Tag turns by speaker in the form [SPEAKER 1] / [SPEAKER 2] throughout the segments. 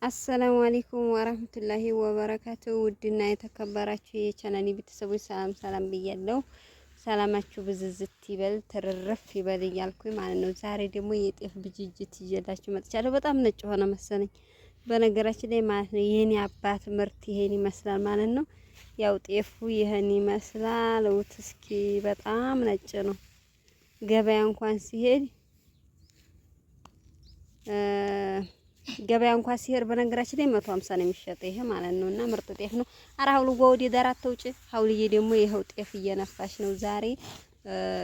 [SPEAKER 1] አሰላሙ አለይኩም ወራህመቱላሂ ወበረካቱ። ውድና የተከበራችሁ የቻናሌ ቤተሰቦች ሰላም ሰላም ብያለሁ። ሰላማችሁ ብዝዝት ይበል ትርርፍ ይበል እያልኩኝ ማለት ነው። ዛሬ ደግሞ የጤፍ ብጅጅት ይዤላችሁ መጥቻለሁ። በጣም ነጭ ሆነ መሰለኝ በነገራችን ላይ ማለት ነው። የኔ አባት ምርት ይሄን ይመስላል ማለት ነው። ያው ጤፉ ይሄን ይመስላል። ውት እስኪ በጣም ነጭ ነው። ገበያ እንኳን ሲሄድ ገበያ እንኳን ሲሄድ በነገራችን ላይ 150 ነው የሚሸጠው ይሄ ማለት ነው። እና ምርጥ ጤፍ ነው። አረ ሀውሉ ወዲ ዳራት ተውጭ ሀውልዬ ደግሞ ይሄው ጤፍ እየነፋሽ ነው። ዛሬ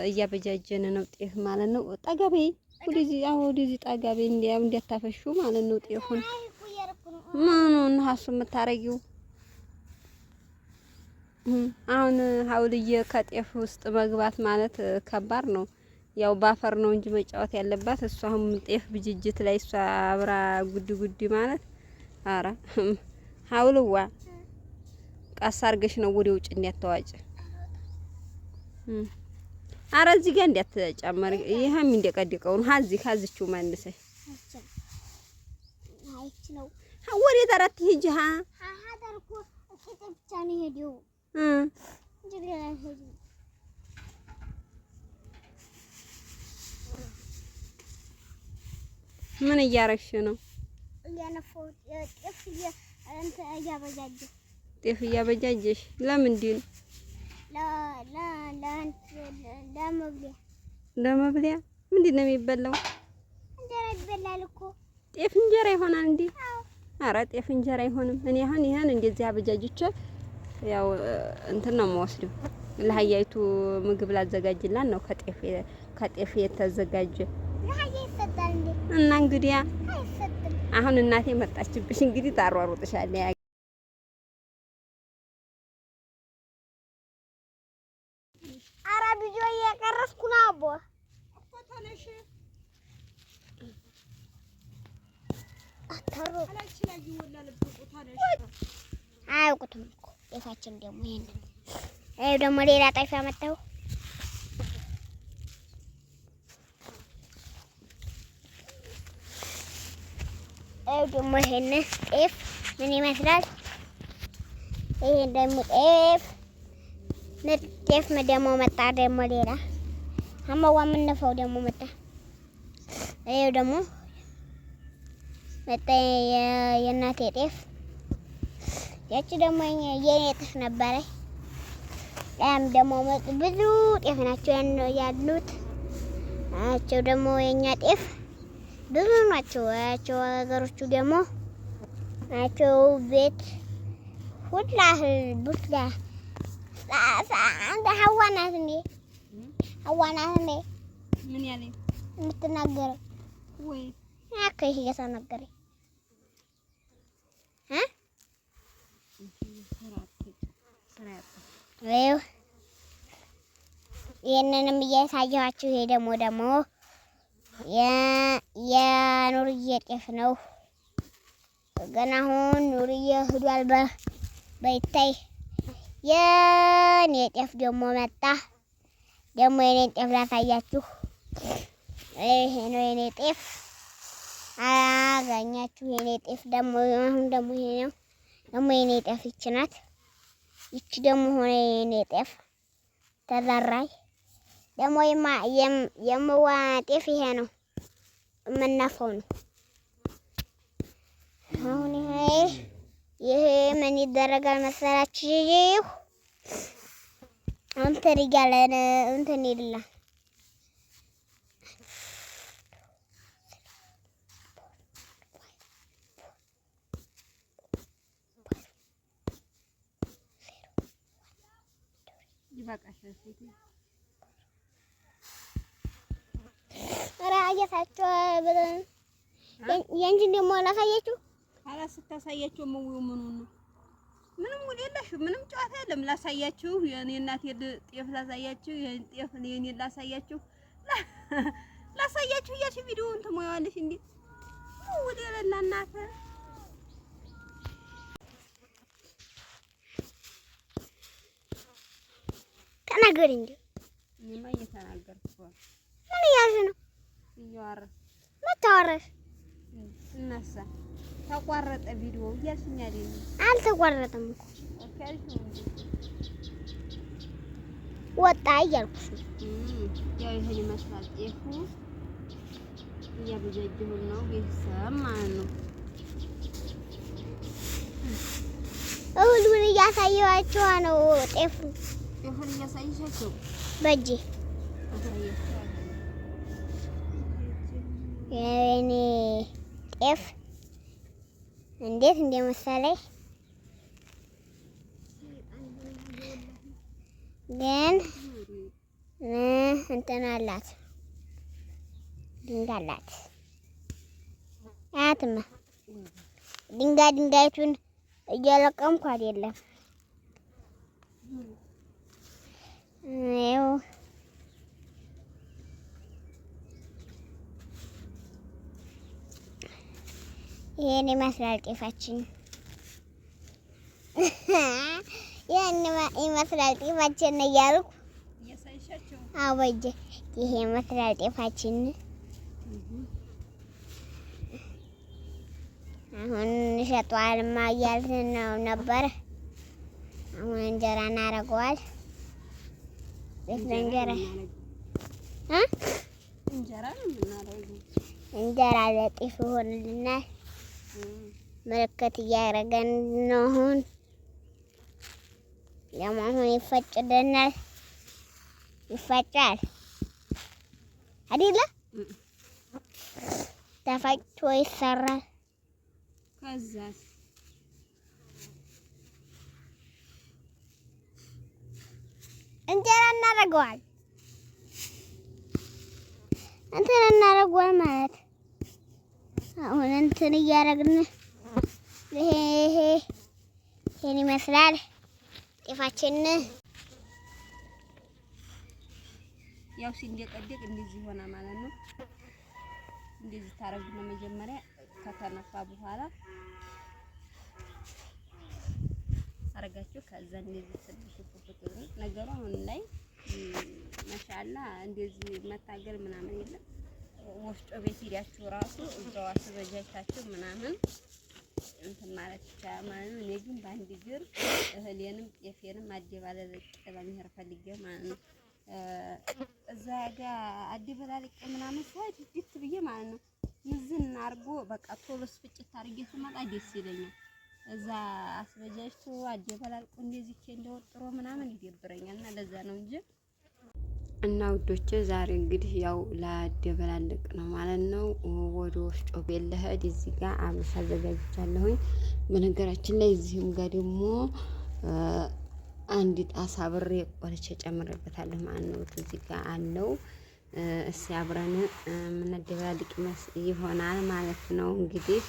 [SPEAKER 1] እያበጃጀነ ነው ጤፍ ማለት ነው። ጠጋቤ ወዲዚህ ወዲዚህ ጠጋቤ እንዲያታፈሹ ማለት ነው። ጤፉን ምኑን ሀሱ የምታረጊው አሁን ሀውልዬ ከጤፍ ውስጥ መግባት ማለት ከባድ ነው። ያው ባፈር ነው እንጂ መጫወት ያለባት እሷ አሁን ጤፍ ብጅጅት ላይ እሷ አብራ ጉድ ጉድ ማለት አረ ሀውልዋ ቃስ አርገሽ ነው ወደ ውጭ እንዲያተዋጭ። አረ እዚህ ጋር እንዲያተጨመር ይሄም እንደቀድቀው ነው። ሀዚቹ መልሰሽ አይችለው ወደ ተረት ሂጂ ሀዳርኩ እከተብቻ ነው ሄዲው ምን እያረግሽ ነው? እያነፈው ጤፍ እያበጃጀሽ ለምንድን? ለመብሊያ ምንድን ነው የሚበላው? እንጀራ ይበላል እኮ። ጤፍ እንጀራ ይሆናል እንዴ? አረ ጤፍ እንጀራ አይሆንም። እኔ አሁን ይሄን እንደዚህ አበጃጅቼ ያው እንትን ነው የምወስደው ለሀያይቱ ምግብ ላዘጋጅላት ነው። ከጤፍ የተዘጋጀ እና እንግዲህ አሁን እናቴ መጣችብሽ። እንግዲህ ታሯሩጥሻለሽ። አረ ቪዲዮ እየቀረስኩ ነው። አቦ እኮ ተነሽ አታሩ አያውቁትም እኮ ጤፋችን ደግሞ ይሄን ደግሞ ሌላ ጤፍ ያመጣው ደግሞ ይሄን ጤፍ ምን ይመስላል? ይሄን ደግሞ ጤፍ ደግሞ መጣ። ደግሞ ሌላ አማዋ ምንነፋው ደግሞ መጣ። ይሄው ደግሞ መጣ የእናቴ ጤፍ። ያቺ ደግሞ የኔ ጤፍ ነበረ። ያም ደግሞ ብዙ ጤፍ ናቸው ያሉት። አቸው ደግሞ የኛ ጤፍ ብዙ ናቸው። ያቸው ሀገሮቹ ደግሞ ናቸው ቤት ሁላ ቡትላ አንተ ሐዋናት እንዴ ምን ያለኝ የምትናገረው ወይ አከይ እየተናገረ ይሄንንም እያሳየኋችሁ ይሄ ደግሞ የኑርዬ ጤፍ ነው። ገና አሁን ኑርዬ ሄዷል በይታይ። የኔ ጤፍ ደግሞ መጣ። ደግሞ የኔ ጤፍ ላሳያችሁ። ይሄ ነው የኔ ጤፍ። አገኛችሁ የኔ ጤፍ ደግሞ አሁን ደግሞ ይሄ ነው ደግሞ የኔ ጤፍ ይቺ ናት። ይቺ ደግሞ ሆነ የኔ ጤፍ ተዘራይ ደግሞ የምዋ ጤፍ ይሄ ነው የምናፈው ነው። አሁን ይሄ ምን ይደረጋል መሰላችሁ? እንትን ይጋለን እንትን ይላል ይበቃሻል። አያሳቸው በለን የእንጂን ደግሞ ላሳያችሁ። አላ ስታሳያችሁ ምኑ ነው ምንም ሙሉ የለሽም። ምንም ጨዋታ የለም። ላሳያችሁ የኔ እናት ጤፍ ላሳያችሁ ጤፍ የኔ ላሳያችሁ እያልሽ ቪዲዮውን ትሞያለሽ እንዴ? ወደ ለና እናት ተናገሪ እንዴ? እኔማ እየተናገርኩ ምን እያልሽ ነው? እያወራሽ መታወራሽ እናሳ ተቋረጠ ቪዲዮ እያልሽኝ አይደል?
[SPEAKER 2] አልተቋረጠም እኮ ወጣ እያልኩሽ ነው።
[SPEAKER 1] ያው ይሄን ይመስላል ጤፉ እያበጃጀሁት ነው ቤተሰብ ማለት ነው።
[SPEAKER 2] እህሉን እያሳየኋቸው ነው።
[SPEAKER 1] ጤፉን እያሳየሻቸው
[SPEAKER 2] በእጄ የኔ ጤፍ እንዴት እንደመሰለሽ ግን እንትን አላት ድንጋይ አላት። አያትማ ድንጋይቱን እየለቀምኩ አይደለም። ይኸው ይሄን ይመስላል ጤፋችን። ይሄን ይመስላል ጤፋችን እያልኩ አወጀ። ይሄ ይመስላል ጤፋችን። አሁን ሸጧልማ እያልን ነው ነበር። አሁን እንጀራ እናደርገዋል። እንጀራ እንጀራ ለጤፍ ይሆንልናል። ምልክት እያደረገን ነው። አሁን ለማሁን ይፈጭልናል። ይፈጫል አይደለ? ተፈጭቶ ይሰራል።
[SPEAKER 1] ከዛስ
[SPEAKER 2] እንጀራ እናደርገዋል። እንትን እናደርገዋል ማለት አሁን እንትን እያደረግን ይሄን ይመስላል ጤፋችን።
[SPEAKER 1] ያው ሲንደቀደቅ እንደዚህ ሆነ ማለት ነው። እንደዚህ ታረጉና መጀመሪያ ከተነፋ በኋላ አረጋችሁ። ከዛ እንደዚህ ትልቁ ነገሩ አሁን ላይ ማሻአላ እንደዚህ መታገል ምናምን የለም። ወፍጮ ቤት ሄዳችሁ ራሱ እዛው አስበጃጅታችሁ ምናምን እንትን ማለት ይቻላል ማለት ነው። እኔ ግን በአንድ እግር እህሌንም ጤፌንም አደባለቅ ለመሄድ ፈልጌ ማለት ነው። እዛ ጋር አደባለቅ ምናምን ሳይድ ድት ብዬ ማለት ነው። ምዝን አርጎ በቃ ቶሎ ስፍጭት አርጌ ስመጣ ደስ ይለኛል። እዛ አስበጃጅቶ አደባለቁ እንደዚህ እንደወጥሮ ምናምን ይደብረኛል እና ለዛ ነው እንጂ እና ውዶቼ ዛሬ እንግዲህ ያው ላደበላልቅ ነው ማለት ነው። ወደ ወፍጮ ቤት ልሄድ እዚህ ጋር አብሽ አዘጋጅቻለሁኝ። በነገራችን ላይ እዚህም ጋር ደግሞ አንድ ጣሳ ብሬ ቆልቼ ጨምሬበታለሁ ማለት ነው። እዚህ ጋር አለው። እስኪ አብረን ምናደበላልቅ ይሆናል ማለት ነው። እንግዲህ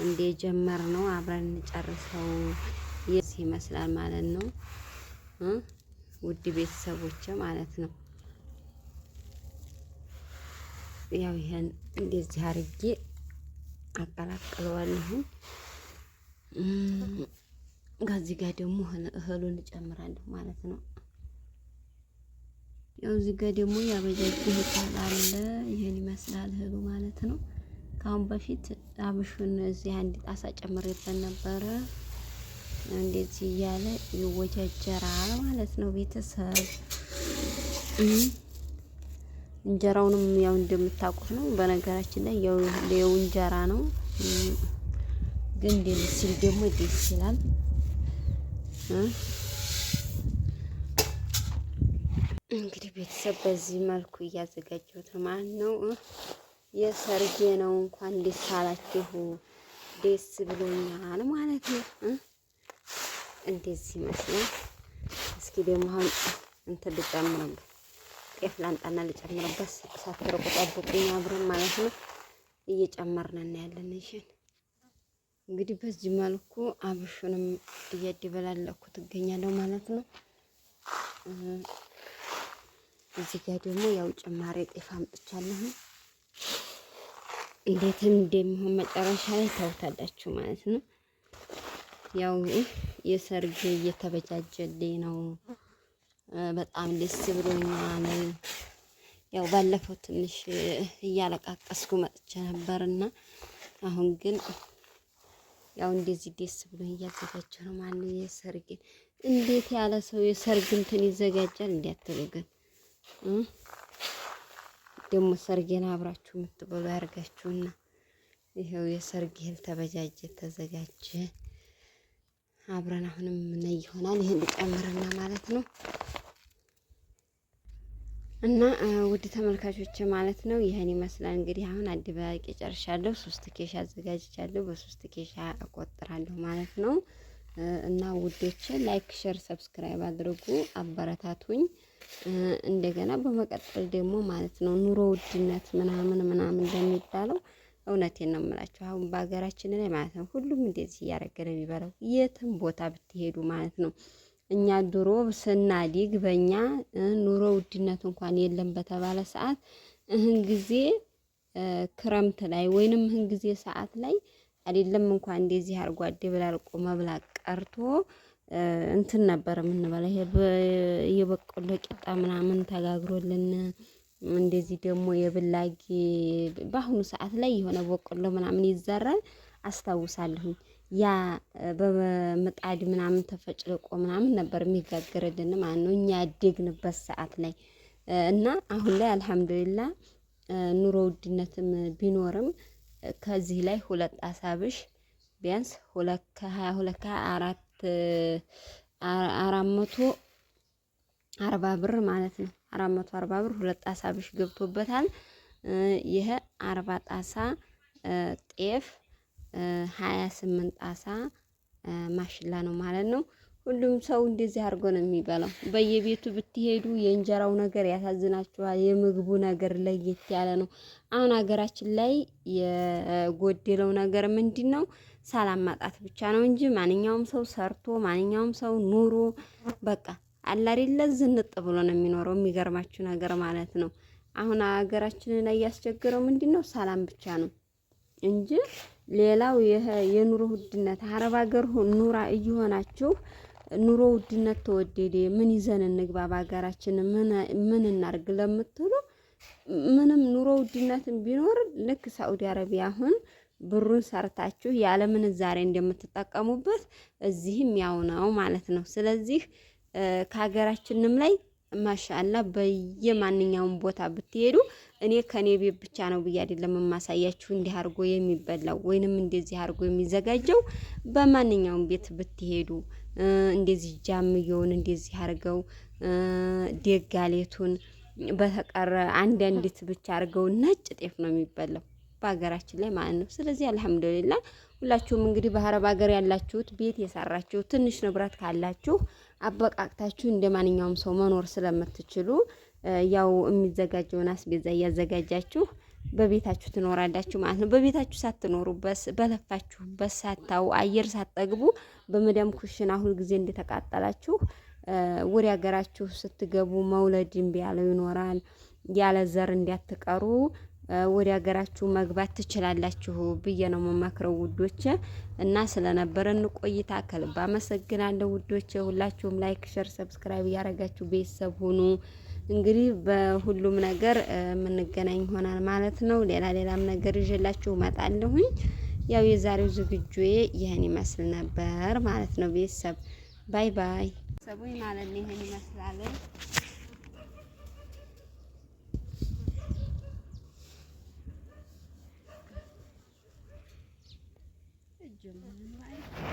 [SPEAKER 1] እንደጀመር ነው አብረን እንጨርሰው ይመስላል ማለት ነው። ውድ ቤተሰቦቼ ማለት ነው። ያው ይሄን እንደዚህ አርጌ አቀላቅለዋለሁ። ከዚህ ጋር ደግሞ እህሉን እጨምራለሁ ማለት ነው። ያው እዚህ ጋር ደግሞ ያበጃጀሁት አለ። ይሄን ይመስላል እህሉ ማለት ነው። ካሁን በፊት አብሹን እዚህ አንድ ጣሳ ጨምሬበት ነበረ። እንደዚህ እያለ ይወጃጀራል ማለት ነው። ቤተሰብ እንጀራውንም ያው እንደምታውቁት ነው። በነገራችን ላይ ያው እንጀራ ነው፣ ግን ደስ ሲል ደግሞ ደስ ይላል። እንግዲህ ቤተሰብ በዚህ መልኩ እያዘጋጀሁት ነው ማለት ነው። የሰርጌ ነው። እንኳን ደስ አላችሁ፣ ደስ ብሎኛል ማለት ነው። እንደዚህ ይመስላል። እስኪ ደግሞ አሁን እንትን ልጨምርበት፣ ጤፍ ላንጣና ልጨምርበት። ሳትርቁ ጠብቁኝ አብረን ማለት ነው። እየጨመርን ያለን እሺ። እንግዲህ በዚህ መልኩ አብሹንም እያደበላለኩት እገኛለሁ ማለት ነው። እዚህ ጋር ደግሞ ያው ጭማሪ ጤፍ አምጥቻለሁ። እንዴትም እንደሚሆን መጨረሻ ላይ ታውታላችሁ ማለት ነው። ያው የሰርግ እየተበጃጀልኝ ነው። በጣም ደስ ብሎኛል። ያው ባለፈው ትንሽ እያለቃቀስኩ መጥቼ ነበርና አሁን ግን ያው እንደዚህ ደስ ብሎ እያዘጋጀሁ ነው። ማነው የሰርግን እንዴት ያለ ሰው የሰርግ እንትን ይዘጋጃል እንዲያትሉ ግን ደግሞ ሰርጌን አብራችሁ የምትበሉ ያርጋችሁና ይሄው የሰርግ እህል ተበጃጀ ተዘጋጀ። አብረን አሁንም ምን ይሆናል ይሄን ጨምረና ማለት ነው። እና ውድ ተመልካቾች ማለት ነው ይሄን ይመስላል እንግዲህ አሁን አድባቂ ጨርሻለሁ። 3 ኬሻ አዘጋጅቻለሁ። በ3 ኬሻ እቆጥራለሁ ማለት ነው። እና ውዶች ላይክ፣ ሼር፣ ሰብስክራይብ አድርጉ አበረታቱኝ። እንደገና በመቀጠል ደግሞ ማለት ነው ኑሮ ውድነት ምናምን እንደሚባለው እውነቴን ነው የምላችሁ አሁን በሀገራችን ላይ ማለት ነው ሁሉም እንደዚህ እያደረገ ነው የሚበላው የትም ቦታ ብትሄዱ ማለት ነው። እኛ ድሮ ስናዲግ በእኛ ኑሮ ውድነት እንኳን የለም በተባለ ሰዓት እህን ጊዜ ክረምት ላይ ወይንም እህን ጊዜ ሰዓት ላይ አይደለም እንኳን እንደዚህ አርጎ አደብላልቆ መብላት ቀርቶ እንትን ነበር የምንበላ ይሄ የበቆሎ ቂጣ ምናምን ተጋግሮልን እንደዚህ ደግሞ የብላጊ በአሁኑ ሰዓት ላይ የሆነ በቆሎ ምናምን ይዘራል አስታውሳለሁኝ። ያ በምጣድ ምናምን ተፈጭልቆ ምናምን ነበር የሚጋገርልን ማለት ነው እኛ ያደግንበት ሰዓት ላይ እና አሁን ላይ አልሐምዱሊላህ ኑሮ ውድነትም ቢኖርም ከዚህ ላይ 2 ጣሳ ብሽ ቢያንስ 2 440 ብር ማለት ነው 440 ብር 2 ጣሳ ብሽ ገብቶበታል። ይሄ 40 ጣሳ ጤፍ 28 ጣሳ ማሽላ ነው ማለት ነው። ሁሉም ሰው እንደዚህ አድርጎ ነው የሚበላው። በየቤቱ ብትሄዱ የእንጀራው ነገር ያሳዝናችኋል። የምግቡ ነገር ለየት ያለ ነው። አሁን ሀገራችን ላይ የጎደለው ነገር ምንድነው? ሰላም ማጣት ብቻ ነው እንጂ ማንኛውም ሰው ሰርቶ ማንኛውም ሰው ኑሮ በቃ አለ አይደለ ዝንጥ ብሎ ነው የሚኖረው። የሚገርማችሁ ነገር ማለት ነው አሁን ሀገራችንን ላይ ያስቸገረው ምንድነው? ሰላም ብቻ ነው እንጂ ሌላው የኑሮ ውድነት አረብ ሀገር ኑራ እየሆናችሁ ኑሮ ውድነት ተወደደ ምን ይዘን እንግባ በሀገራችን ምን እናርግ ለምትሉ ምንም ኑሮ ውድነትን ቢኖር ልክ ሳኡዲ አረቢያ አሁን ብሩን ሰርታችሁ ያለ ምንዛሬ እንደምትጠቀሙበት እዚህም ያው ነው ማለት ነው። ስለዚህ ከሀገራችንም ላይ ማሻአላ በየማንኛውም ቦታ ብትሄዱ እኔ ከኔ ቤት ብቻ ነው ብዬ አይደለም የማሳያችሁ እንዲህ አድርጎ የሚበላው ወይንም እንደዚህ አድርጎ የሚዘጋጀው በማንኛውም ቤት ብትሄዱ እንደዚህ ጃምየውን እንደዚህ አድርገው ደጋሌቱን በተቀረ አንዲት ብቻ አድርገው ነጭ ጤፍ ነው የሚበላው በሀገራችን ላይ ማለት ነው። ስለዚህ አልሐምዱሊላህ ሁላችሁም እንግዲህ በአረብ ሀገር ያላችሁት ቤት የሰራችሁ ትንሽ ንብረት ካላችሁ አበቃቅታችሁ እንደማንኛውም ሰው መኖር ስለምትችሉ ያው የሚዘጋጀውን አስቤዛ እያዘጋጃችሁ በቤታችሁ ትኖራላችሁ ማለት ነው። በቤታችሁ ሳትኖሩ በለፋችሁበት ሳታው አየር ሳትጠግቡ በመዳም ኩሽና ሁል ጊዜ እንደተቃጠላችሁ ወደ ሀገራችሁ ስትገቡ መውለድ እምቢ ያለው ይኖራል። ያለ ዘር እንዲያትቀሩ ወደ ሀገራችሁ መግባት ትችላላችሁ ብዬ ነው የምመክረው ውዶቼ። እና ስለነበረን ቆይታ ከልብ አመሰግናለሁ ውዶቼ። ሁላችሁም ላይክ፣ ሼር፣ ሰብስክራይብ እያደረጋችሁ ቤተሰብ ሁኑ። እንግዲህ በሁሉም ነገር የምንገናኝ ይሆናል ማለት ነው። ሌላም ነገር ይዤላችሁ እመጣለሁኝ። ያው የዛሬው ዝግጁዬ ይህን ይመስል ነበር ማለት ነው። ቤተሰብ ባይ ባይ ሰቡኝ ማለት ነው። ይህን ይመስላል። July.